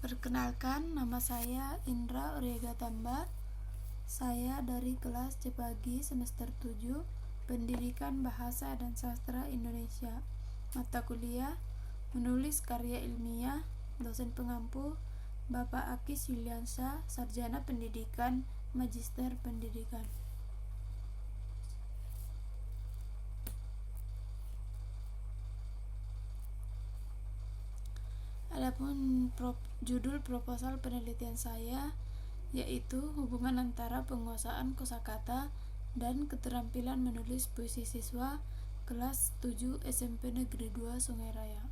Perkenalkan, nama saya Indra Oriega Tamba. Saya dari kelas C pagi semester 7, Pendidikan Bahasa dan Sastra Indonesia. Mata kuliah, menulis karya ilmiah, dosen pengampu, Bapak Akis Yuliansa, Sarjana Pendidikan, Magister Pendidikan. Adapun judul proposal penelitian saya yaitu hubungan antara penguasaan kosakata dan keterampilan menulis puisi siswa kelas 7 SMP Negeri 2 Sungai Raya.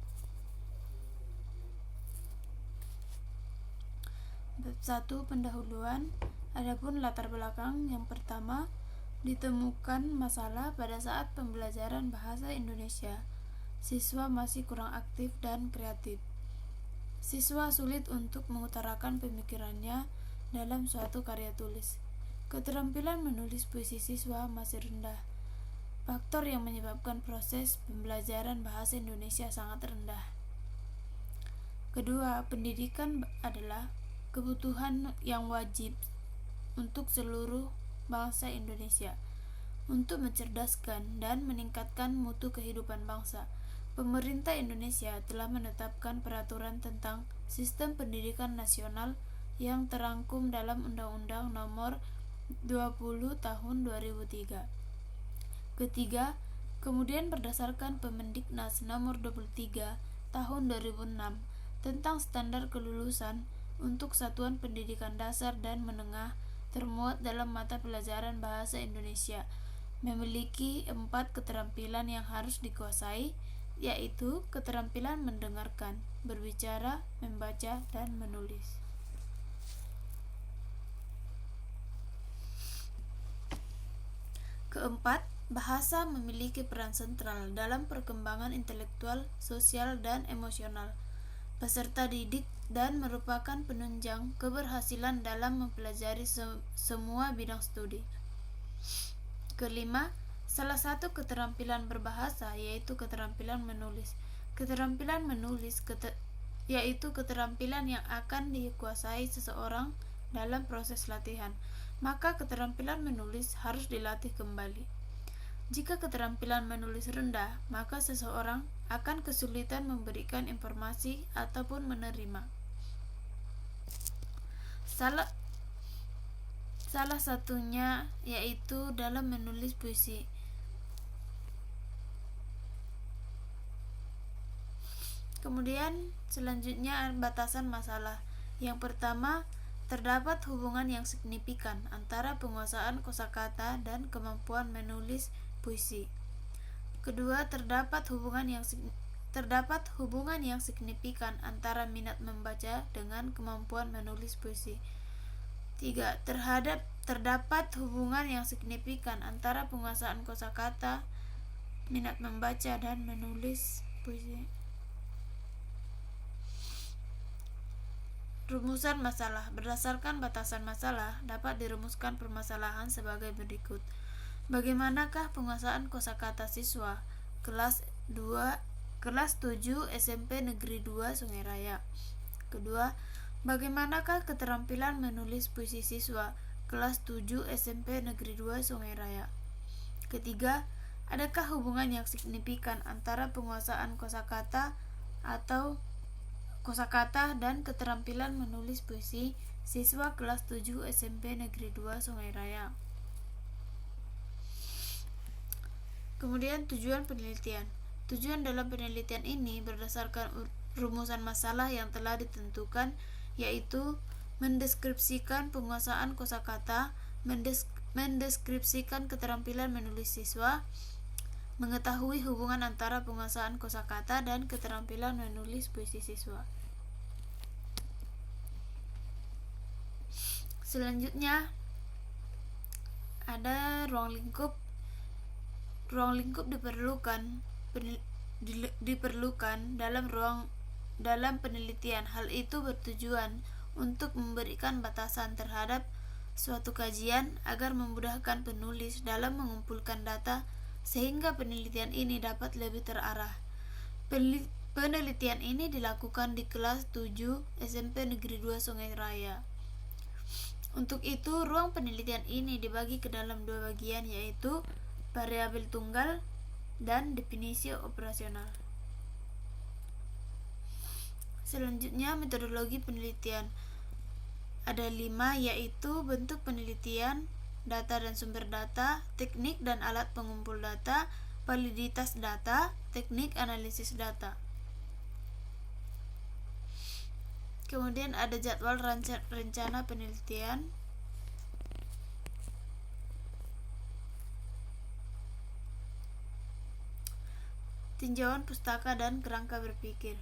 Bab 1 pendahuluan. Adapun latar belakang, yang pertama, ditemukan masalah pada saat pembelajaran bahasa Indonesia. Siswa masih kurang aktif dan kreatif. Siswa sulit untuk mengutarakan pemikirannya dalam suatu karya tulis. Keterampilan menulis puisi siswa masih rendah. Faktor yang menyebabkan proses pembelajaran bahasa Indonesia sangat rendah. Kedua, pendidikan adalah kebutuhan yang wajib untuk seluruh bangsa Indonesia untuk mencerdaskan dan meningkatkan mutu kehidupan bangsa. Pemerintah Indonesia telah menetapkan peraturan tentang sistem pendidikan nasional yang terangkum dalam Undang-Undang Nomor 20 Tahun 2003. Ketiga, kemudian berdasarkan Permendiknas Nomor 23 Tahun 2006 tentang standar kelulusan untuk satuan pendidikan dasar dan menengah termuat dalam mata pelajaran bahasa Indonesia memiliki 4 keterampilan yang harus dikuasai, yaitu keterampilan mendengarkan, berbicara, membaca, dan menulis. Keempat, bahasa memiliki peran sentral dalam perkembangan intelektual, sosial, dan emosional peserta didik dan merupakan penunjang keberhasilan dalam mempelajari semua bidang studi. Kelima, salah satu keterampilan berbahasa yaitu keterampilan menulis. Keterampilan menulis yaitu keterampilan yang akan dikuasai seseorang dalam proses latihan. Maka keterampilan menulis harus dilatih kembali. Jika keterampilan menulis rendah, maka seseorang akan kesulitan memberikan informasi ataupun menerima. Salah satunya yaitu dalam menulis puisi. Kemudian selanjutnya batasan masalah. Yang pertama, terdapat hubungan yang signifikan antara penguasaan kosakata dan kemampuan menulis puisi. Kedua, terdapat hubungan yang signifikan antara minat membaca dengan kemampuan menulis puisi. 3. Terdapat hubungan yang signifikan antara penguasaan kosakata, minat membaca, dan menulis puisi. Rumusan masalah. Berdasarkan batasan masalah, dapat dirumuskan permasalahan sebagai berikut. Bagaimanakah penguasaan kosakata siswa kelas 7 SMP Negeri 2 Sungai Raya? Kedua, bagaimanakah keterampilan menulis puisi siswa kelas 7 SMP Negeri 2 Sungai Raya? Ketiga, adakah hubungan yang signifikan antara penguasaan kosakata dan keterampilan menulis puisi siswa kelas 7 SMP Negeri 2 Sungai Raya? Kemudian tujuan penelitian. Tujuan dalam penelitian ini berdasarkan rumusan masalah yang telah ditentukan, yaitu mendeskripsikan penguasaan kosakata, mendeskripsikan keterampilan menulis siswa, mengetahui hubungan antara penguasaan kosakata dan keterampilan menulis puisi siswa. Selanjutnya ada ruang lingkup. Ruang lingkup diperlukan dalam penelitian. Hal itu bertujuan untuk memberikan batasan terhadap suatu kajian agar memudahkan penulis dalam mengumpulkan data sehingga penelitian ini dapat lebih terarah. Penelitian ini dilakukan di kelas 7 SMP Negeri 2 Sungai Raya. Untuk itu, ruang penelitian ini dibagi ke dalam dua bagian, yaitu variabel tunggal dan definisi operasional. Selanjutnya, metodologi penelitian. Ada 5, yaitu bentuk penelitian, data dan sumber data, teknik dan alat pengumpul data, validitas data, teknik analisis data. Kemudian ada jadwal rencana penelitian. Tinjauan pustaka dan kerangka berpikir.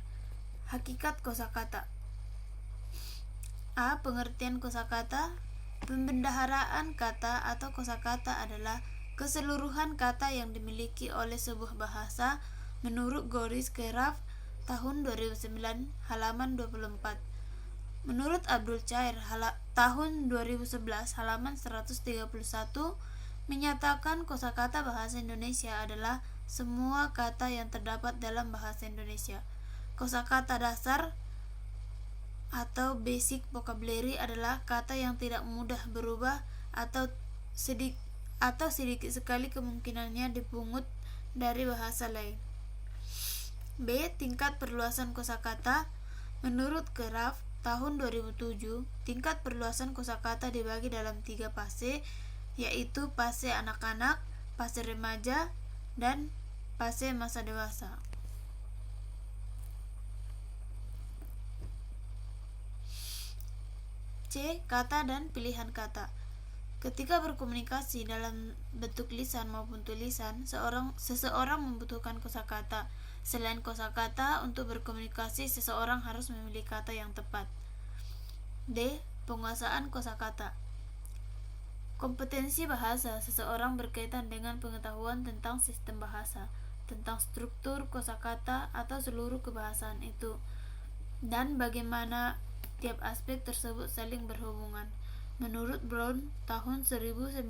Hakikat kosakata. A. Pengertian kosakata. Pembendaharaan kata atau kosakata adalah keseluruhan kata yang dimiliki oleh sebuah bahasa menurut Goris Keraf tahun 2009 halaman 24. Menurut Abdul Chair tahun 2011 halaman 131 menyatakan kosakata bahasa Indonesia adalah semua kata yang terdapat dalam bahasa Indonesia. Kosakata dasar atau basic vocabulary adalah kata yang tidak mudah berubah atau sedikit sekali kemungkinannya dipungut dari bahasa lain. B. Tingkat perluasan kosakata. Menurut Keraf tahun 2007, tingkat perluasan kosakata dibagi dalam 3 fase, yaitu fase anak-anak, fase remaja, dan fase masa dewasa. C. Kata dan pilihan kata. Ketika berkomunikasi dalam bentuk lisan maupun tulisan, seseorang membutuhkan kosakata. Selain kosakata, untuk berkomunikasi seseorang harus memilih kata yang tepat. D. Penguasaan kosakata. Kompetensi bahasa seseorang berkaitan dengan pengetahuan tentang sistem bahasa, tentang struktur kosakata atau seluruh kebahasaan itu, dan bagaimana tiap aspek tersebut saling berhubungan. Menurut Brown tahun 1980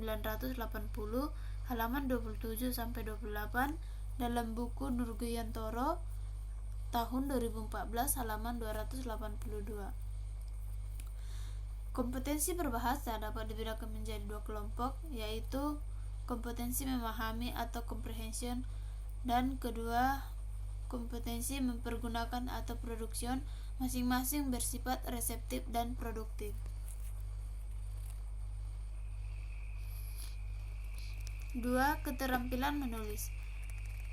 halaman 27-28 dalam buku Nurgayantoro tahun 2014 halaman 282. Kompetensi berbahasa dapat dibedakan menjadi 2 kelompok, yaitu kompetensi memahami atau comprehension, dan kedua kompetensi mempergunakan atau production, masing-masing bersifat reseptif dan produktif. 2. Keterampilan menulis.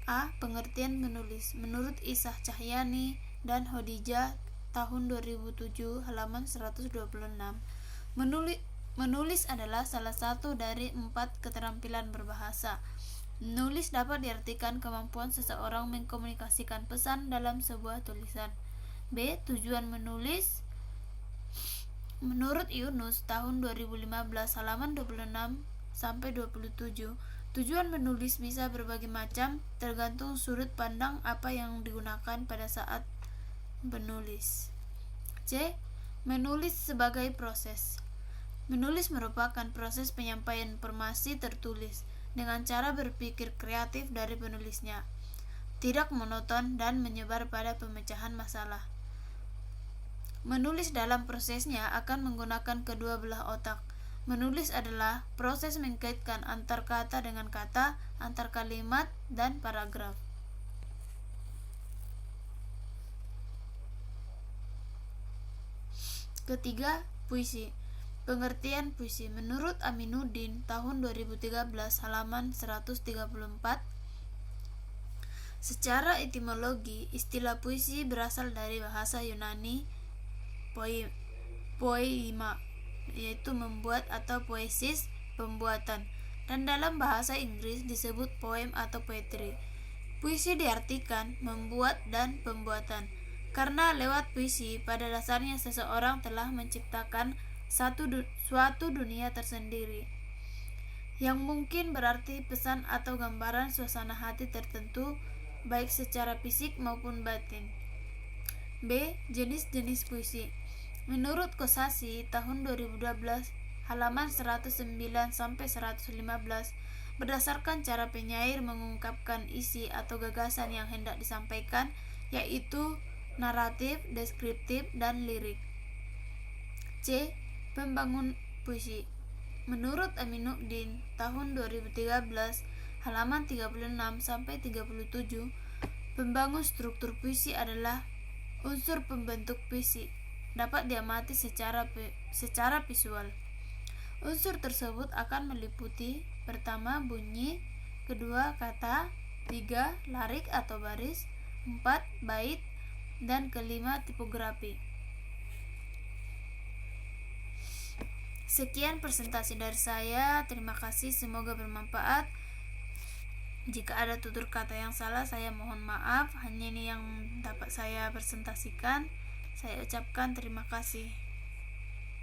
A. Pengertian menulis. Menurut Isah Cahyani dan Hodijah tahun 2007 halaman 126, menulis adalah salah satu dari 4 keterampilan berbahasa. Menulis dapat diartikan kemampuan seseorang mengkomunikasikan pesan dalam sebuah tulisan. B. Tujuan menulis. Menurut Yunus tahun 2015 halaman 26-27, tujuan menulis bisa berbagai macam tergantung sudut pandang apa yang digunakan pada saat menulis. C. Menulis sebagai proses. Menulis merupakan proses penyampaian informasi tertulis dengan cara berpikir kreatif dari penulisnya, tidak monoton dan menyebar pada pemecahan masalah. Menulis dalam prosesnya akan menggunakan kedua belah otak. Menulis adalah proses mengkaitkan antar kata dengan kata, antar kalimat, dan paragraf. Ketiga, puisi. Pengertian puisi. Menurut Aminuddin tahun 2013 halaman 134, secara etimologi, istilah puisi berasal dari bahasa Yunani poema, yaitu membuat, atau poesis, pembuatan, dan dalam bahasa Inggris disebut poem atau poetry. Puisi diartikan membuat dan pembuatan, karena lewat puisi pada dasarnya seseorang telah menciptakan suatu dunia tersendiri, yang mungkin berarti pesan atau gambaran suasana hati tertentu, baik secara fisik maupun batin. B. Jenis-jenis puisi. Menurut Kosasi tahun 2012 halaman 109-115, berdasarkan cara penyair mengungkapkan isi atau gagasan yang hendak disampaikan, yaitu naratif, deskriptif, dan lirik. C. Pembangun puisi. Menurut Aminuddin tahun 2013 halaman 36 sampai 37, pembangun struktur puisi adalah unsur pembentuk puisi dapat diamati secara visual. Unsur tersebut akan meliputi: pertama, bunyi; kedua, kata; tiga, larik atau baris; empat, bait; dan kelima, tipografi. Sekian presentasi dari saya. Terima kasih, semoga bermanfaat. Jika ada tutur kata yang salah, saya mohon maaf. Hanya ini yang dapat saya presentasikan. Saya ucapkan terima kasih.